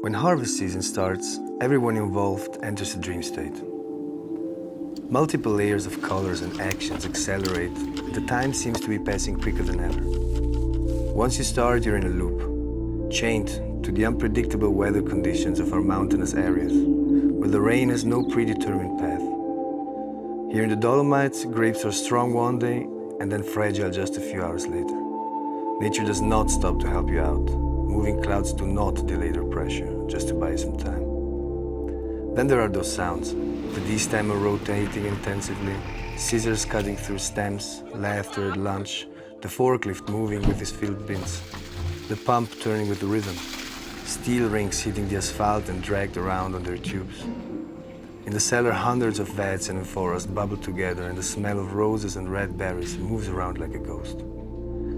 When harvest season starts, everyone involved enters a dream state. Multiple layers of colors and actions accelerate, and the time seems to be passing quicker than ever. Once you start, you're in a loop, chained to the unpredictable weather conditions of our mountainous areas, where the rain has no predetermined path. Here in the Dolomites, grapes are strong one day and then fragile just a few hours later. Nature does not stop to help you out. Moving clouds do not delay their pressure, just to buy you some time. Then there are those sounds, the D-stemmer rotating intensively, scissors cutting through stems, laughter at lunch, the forklift moving with his filled bins, the pump turning with the rhythm, steel rings hitting the asphalt and dragged around on their tubes. In the cellar, hundreds of vats and amphoras bubble together, and the smell of roses and red berries moves around like a ghost.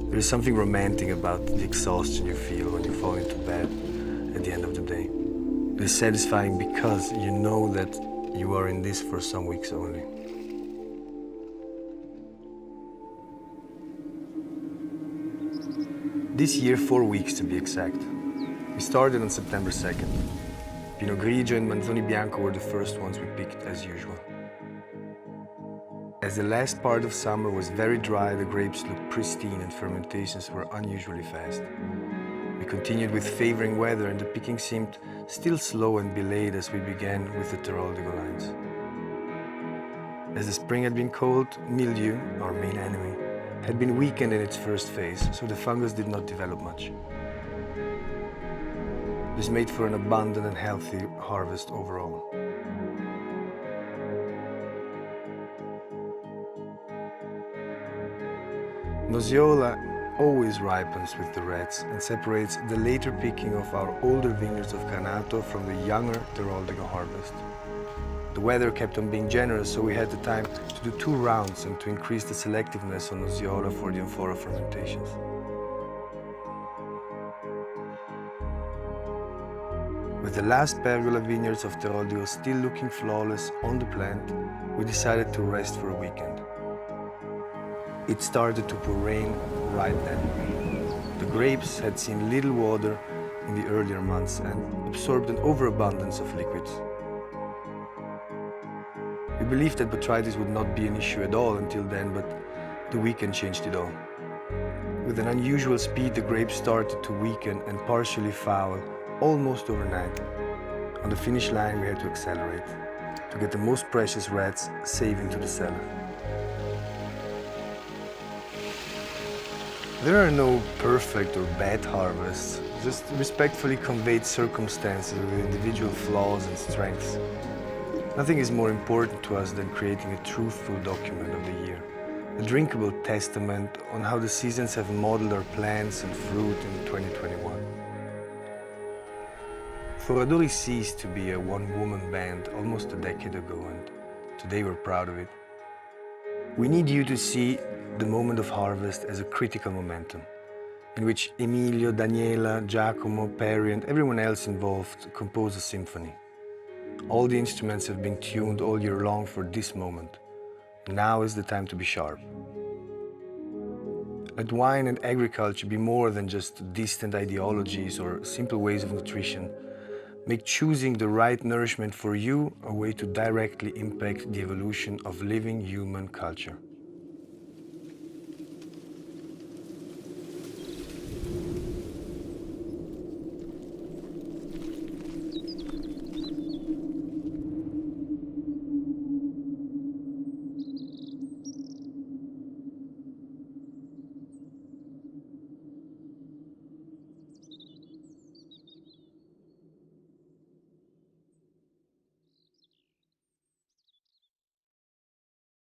There is something romantic about the exhaustion you feel when you fall into bed at the end of the day. It is satisfying because you know that you are in this for some weeks only. This year, 4 weeks to be exact. We started on September 2nd. Pinot Grigio and Manzoni Bianco were the first ones we picked as usual. As the last part of summer was very dry, the grapes looked pristine and fermentations were unusually fast. We continued with favoring weather and the picking seemed still slow and delayed as we began with the Tero lines. As the spring had been cold, mildew, our main enemy, had been weakened in its first phase, so the fungus did not develop much. This made for an abundant and healthy harvest overall. Nosiola always ripens with the reds and separates the later picking of our older vineyards of Granato from the younger Tero harvest. The weather kept on being generous, so we had the time to do 2 rounds and to increase the selectiveness on Nosiola for the amphora fermentations. With the last pergola vineyards of Tero still looking flawless on the plant, we decided to rest for a weekend. It started to pour rain right then. The grapes had seen little water in the earlier months and absorbed an overabundance of liquids. We believed that botrytis would not be an issue at all until then, but the weekend changed it all. With an unusual speed, the grapes started to weaken and partially foul almost overnight. On the finish line, we had to accelerate to get the most precious reds safe into the cellar. There are no perfect or bad harvests, just respectfully conveyed circumstances with individual flaws and strengths. Nothing is more important to us than creating a truthful document of the year, a drinkable testament on how the seasons have modeled our plants and fruit in 2021. Foradori ceased to be a one-woman band almost a decade ago, and today we're proud of it. We need you to see the moment of harvest as a critical momentum, in which Emilio, Daniela, Giacomo, Perry, and everyone else involved compose a symphony. All the instruments have been tuned all year long for this moment. Now is the time to be sharp. Let wine and agriculture be more than just distant ideologies or simple ways of nutrition. Make choosing the right nourishment for you a way to directly impact the evolution of living human culture.